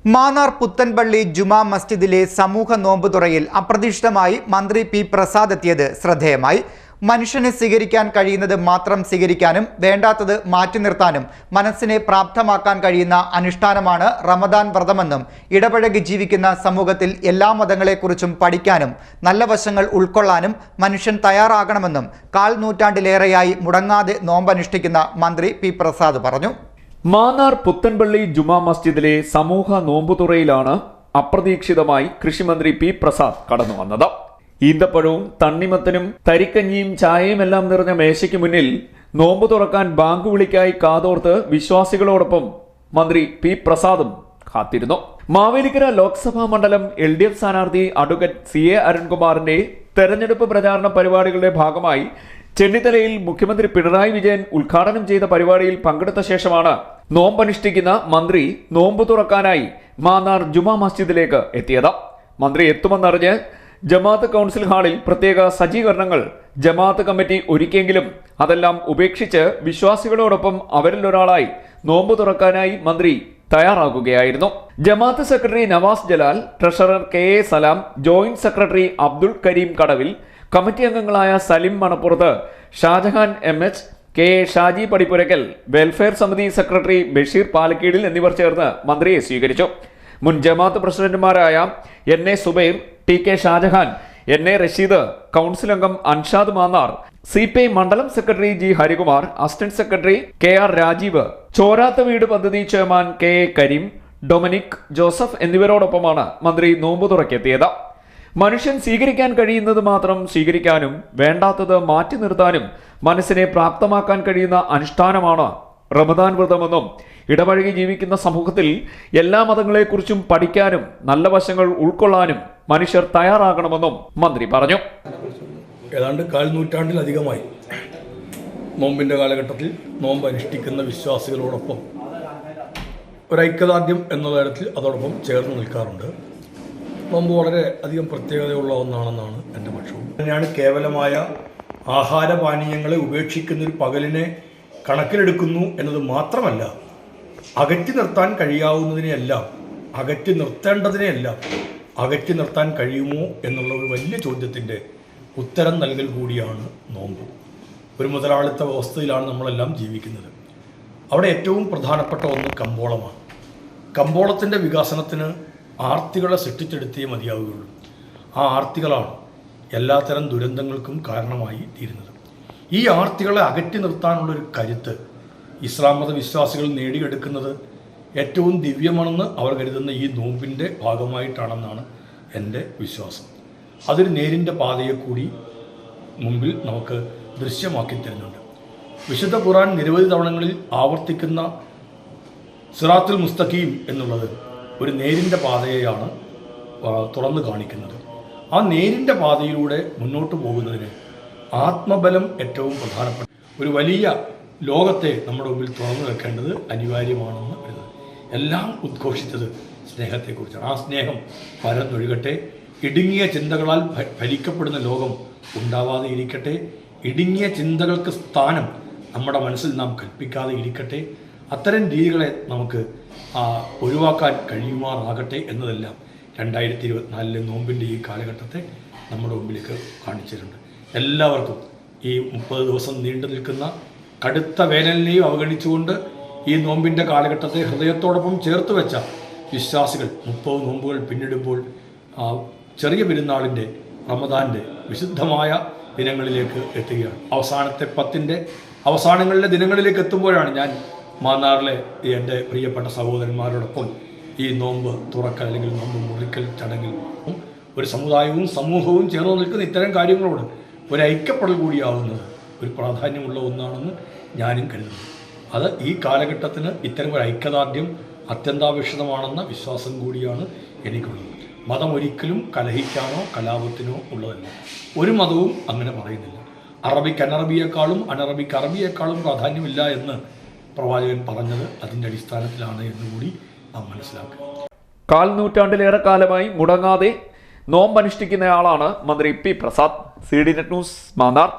മാന്നാർ പുത്തൻപള്ളി ജുമാ മസ്ജിദിലെ സമൂഹ നോമ്പുതുറയിൽ അപ്രതീക്ഷിതമായി മന്ത്രി പി പ്രസാദ് എത്തിയത് ശ്രദ്ധേയമായി. മനുഷ്യനെ സ്വീകരിക്കാൻ കഴിയുന്നത് മാത്രം സ്വീകരിക്കാനും വേണ്ടാത്തത് മാറ്റി നിർത്താനും മനസ്സിനെ പ്രാപ്തമാക്കാൻ കഴിയുന്ന അനുഷ്ഠാനമാണ് റമദാൻ വ്രതമെന്നും ഇടപഴകി ജീവിക്കുന്ന സമൂഹത്തിൽ എല്ലാ മതങ്ങളെക്കുറിച്ചും പഠിക്കാനും നല്ല വശങ്ങൾ ഉൾക്കൊള്ളാനും മനുഷ്യൻ തയ്യാറാകണമെന്നും 1/4 നൂറ്റാണ്ടിലേറെയായി മുടങ്ങാതെ നോമ്പനുഷ്ഠിക്കുന്ന മന്ത്രി പി പ്രസാദ് പറഞ്ഞു. മാന്നാർ പുത്തൻപള്ളി ജുമാ മസ്ജിദിലെ സമൂഹ നോമ്പുതുറയിലാണ് അപ്രതീക്ഷിതമായി കൃഷിമന്ത്രി പി പ്രസാദ് കടന്നു വന്നത്. ഈന്തപ്പഴവും തണ്ണിമത്തനും തരിക്കഞ്ഞിയും ചായയുമെല്ലാം നിറഞ്ഞ മേശയ്ക്ക് മുന്നിൽ നോമ്പു തുറക്കാൻ ബാങ്ക് വിളിക്കായി കാതോർത്ത് വിശ്വാസികളോടൊപ്പം മന്ത്രി പി പ്രസാദും കാത്തിരുന്നു. മാവേലിക്കര ലോക്സഭാ മണ്ഡലം LDF സ്ഥാനാർത്ഥി അഡ്വക്കേറ്റ് CA അരുൺകുമാറിന്റെ തെരഞ്ഞെടുപ്പ് പ്രചാരണ പരിപാടികളുടെ ഭാഗമായി ചെന്നിത്തലയിൽ മുഖ്യമന്ത്രി പിണറായി വിജയൻ ഉദ്ഘാടനം ചെയ്ത പരിപാടിയിൽ പങ്കെടുത്ത ശേഷമാണ് നോമ്പനുഷ്ഠിക്കുന്ന മന്ത്രി നോമ്പു തുറക്കാനായി മാന്നാർ ജുമാ മസ്ജിദിലേക്ക് എത്തിയത്. മന്ത്രി എത്തുമെന്നറിഞ്ഞ് ജമാഅത്ത് കൗൺസിൽ ഹാളിൽ പ്രത്യേക സജ്ജീകരണങ്ങൾ ജമാഅത്ത് കമ്മിറ്റി ഒരുക്കിയെങ്കിലും അതെല്ലാം ഉപേക്ഷിച്ച് വിശ്വാസികളോടൊപ്പം അവരിൽ ഒരാളായി നോമ്പു തുറക്കാനായി മന്ത്രി തയ്യാറാകുകയായിരുന്നു. ജമാഅത്ത് secretary Navas Jalal, treasurer KA Salam, joint secretary Abdul Kareem Kadavil, committee അംഗങ്ങളായ Salim Manappurath, Shahjahan MH, KA Shaji Padippurakkal, welfare സമിതി സെക്രട്ടറി ബഷീർ പാലക്കീടിൽ എന്നിവർ ചേർന്ന് മന്ത്രിയെ സ്വീകരിച്ചു. മുൻ ജമാഅത്ത് പ്രസിഡന്റുമാരായ NA Subair, TK Shahjahan, NA Rasheed, council അംഗം അൻഷാദ് മാന്നാർ, CPI മണ്ഡലം secretary G Harikumar, assistant secretary KR Rajeev, ചോരാത്ത വീട് പദ്ധതി ചെയർമാൻ KA കരീം, ഡൊമിനിക് ജോസഫ് എന്നിവരോടൊപ്പമാണ് മന്ത്രി നോമ്പു തുറക്കെത്തിയത്. മനുഷ്യൻ സ്വീകരിക്കാൻ കഴിയുന്നത് മാത്രം സ്വീകരിക്കാനും വേണ്ടാത്തത് മാറ്റി നിർത്താനും മനസ്സിനെ പ്രാപ്തമാക്കാൻ കഴിയുന്ന അനുഷ്ഠാനമാണ് റമദാൻ വ്രതമെന്നും ഇടപഴകി ജീവിക്കുന്ന സമൂഹത്തിൽ എല്ലാ മതങ്ങളെക്കുറിച്ചും പഠിക്കാനും നല്ല വശങ്ങൾ ഉൾക്കൊള്ളാനും മനുഷ്യർ തയ്യാറാകണമെന്നും മന്ത്രി പറഞ്ഞു. ഏതാണ്ട് 1/4 നൂറ്റാണ്ടിലധികമായി നോമ്പിൻ്റെ കാലഘട്ടത്തിൽ നോമ്പ് അനുഷ്ഠിക്കുന്ന വിശ്വാസികളോടൊപ്പം ഒരൈക്യദാർഢ്യം എന്ന തരത്തിൽ അതോടൊപ്പം ചേർന്ന് നിൽക്കാറുണ്ട്. നോമ്പ് വളരെ അധികം പ്രത്യേകതയുള്ള ഒന്നാണെന്നാണ് എൻ്റെ പക്ഷവും. തന്നെയാണ് കേവലമായ ആഹാരപാനീയങ്ങളെ ഉപേക്ഷിക്കുന്ന ഒരു പകലിനെ കണക്കിലെടുക്കുന്നു എന്നത് മാത്രമല്ല, അകറ്റി നിർത്താൻ കഴിയാവുന്നതിനെയെല്ലാം അകറ്റി നിർത്തേണ്ടതിനെയെല്ലാം അകറ്റി നിർത്താൻ കഴിയുമോ എന്നുള്ള ഒരു വലിയ ചോദ്യത്തിൻ്റെ ഉത്തരം നൽകൽ കൂടിയാണ് നോമ്പ്. ഒരു മുതലാളിത്ത വ്യവസ്ഥയിലാണ് നമ്മളെല്ലാം ജീവിക്കുന്നത്. അവിടെ ഏറ്റവും പ്രധാനപ്പെട്ട ഒന്ന് കമ്പോളമാണ്. കമ്പോളത്തിൻ്റെ വികസനത്തിന് ആർത്തികളെ സൃഷ്ടിച്ചെടുത്തേ മതിയാവുകയുള്ളൂ. ആ ആർത്തികളാണ് എല്ലാത്തരം ദുരന്തങ്ങൾക്കും കാരണമായി തീരുന്നത്. ഈ ആർത്തികളെ അകറ്റി നിർത്താനുള്ളൊരു കരുത്ത് ഇസ്ലാം മത വിശ്വാസികൾ നേടിയെടുക്കുന്നത് ഏറ്റവും ദിവ്യമാണെന്ന് അവർ കരുതുന്ന ഈ നോമ്പിൻ്റെ ഭാഗമായിട്ടാണെന്നാണ് എൻ്റെ വിശ്വാസം. അതൊരു നേരിൻ്റെ പാതയെ കൂടി മുമ്പിൽ നമുക്ക് ദൃശ്യമാക്കി തരുന്നുണ്ട്. വിശുദ്ധ ഖുർആൻ നിരവധി തവണങ്ങളിൽ ആവർത്തിക്കുന്ന സിറാത്തുൽ മുസ്തഖീം എന്നുള്ളത് ഒരു നേരിൻ്റെ പാതയെയാണ് തുറന്നു കാണിക്കുന്നത്. ആ നേരിൻ്റെ പാതയിലൂടെ മുന്നോട്ട് പോകുന്നതിന് ആത്മബലം ഏറ്റവും പ്രധാനപ്പെട്ട ഒരു വലിയ ലോകത്തെ നമ്മുടെ മുമ്പിൽ തുറന്നു വെക്കേണ്ടത് അനിവാര്യമാണെന്ന് കരുതുന്നത്. എല്ലാം ഉദ്ഘോഷിച്ചത് സ്നേഹത്തെക്കുറിച്ചാണ്. ആ സ്നേഹം പരന്നൊഴുകട്ടെ. ഇടുങ്ങിയ ചിന്തകളാൽ ഭരിക്കപ്പെടുന്ന ലോകം ഉണ്ടാവാതെ ഇരിക്കട്ടെ. ഇടുങ്ങിയ ചിന്തകൾക്ക് സ്ഥാനം നമ്മുടെ മനസ്സിൽ നാം കൽപ്പിക്കാതെ ഇരിക്കട്ടെ. അത്തരം രീതികളെ നമുക്ക് ഒഴിവാക്കാൻ കഴിയുമാറാകട്ടെ എന്നതെല്ലാം 2024 നോമ്പിൻ്റെ ഈ കാലഘട്ടത്തെ നമ്മുടെ മുമ്പിലേക്ക് കാണിച്ചിട്ടുണ്ട്. എല്ലാവർക്കും ഈ 30 ദിവസം നീണ്ടു നിൽക്കുന്ന കടുത്ത വേനലിനെയും അവഗണിച്ചുകൊണ്ട് ഈ നോമ്പിൻ്റെ കാലഘട്ടത്തെ ഹൃദയത്തോടൊപ്പം ചേർത്ത് വെച്ച വിശ്വാസികൾ 30 നോമ്പുകൾ പിന്നിടുമ്പോൾ ചെറിയ പെരുന്നാളിൻ്റെ റമദാൻ്റെ വിശുദ്ധമായ ദിനങ്ങളിലേക്ക് എത്തുകയാണ്. അവസാനത്തെ 10ൻ്റെ അവസാനങ്ങളിലെ ദിനങ്ങളിലേക്ക് എത്തുമ്പോഴാണ് ഞാൻ മാന്നാറിലെ എൻ്റെ പ്രിയപ്പെട്ട സഹോദരന്മാരോടൊപ്പം ഈ നോമ്പ് തുറക്കൽ അല്ലെങ്കിൽ നോമ്പ് മുറിക്കൽ ചടങ്ങിൽ ഒരു സമുദായവും സമൂഹവും ചേർന്ന് നിൽക്കുന്ന ഇത്തരം കാര്യങ്ങളോട് ഒരു ഐക്യപ്പെടൽ കൂടിയാവുന്നത് ഒരു പ്രാധാന്യമുള്ള ഒന്നാണെന്ന് ഞാനും കരുതുന്നു. അത് ഈ കാലഘട്ടത്തിന് ഇത്തരം ഒരു ഐക്യദാർഢ്യം അത്യന്താപേക്ഷിതമാണെന്ന വിശ്വാസം കൂടിയാണ് എനിക്കുള്ളത്. മതം ഒരിക്കലും കലഹിക്കാനോ കലാപത്തിനോ ഉള്ളതല്ല. ഒരു മതവും അങ്ങനെ പറയുന്നില്ല. അറബിക്ക് അനറബിയേക്കാളും അനറബിക്ക് അറബിയേക്കാളും പ്രാധാന്യമില്ല എന്ന് പ്രവാചകൻ പറഞ്ഞത് അതിൻ്റെ അടിസ്ഥാനത്തിലാണ് എന്നുകൂടി നാം മനസ്സിലാക്കുക. 1/4 നൂറ്റാണ്ടിലേറെ കാലമായി മുടങ്ങാതെ നോമ്പനുഷ്ഠിക്കുന്നയാളാണ് മന്ത്രി P Prasad. CDNet news, Mannar.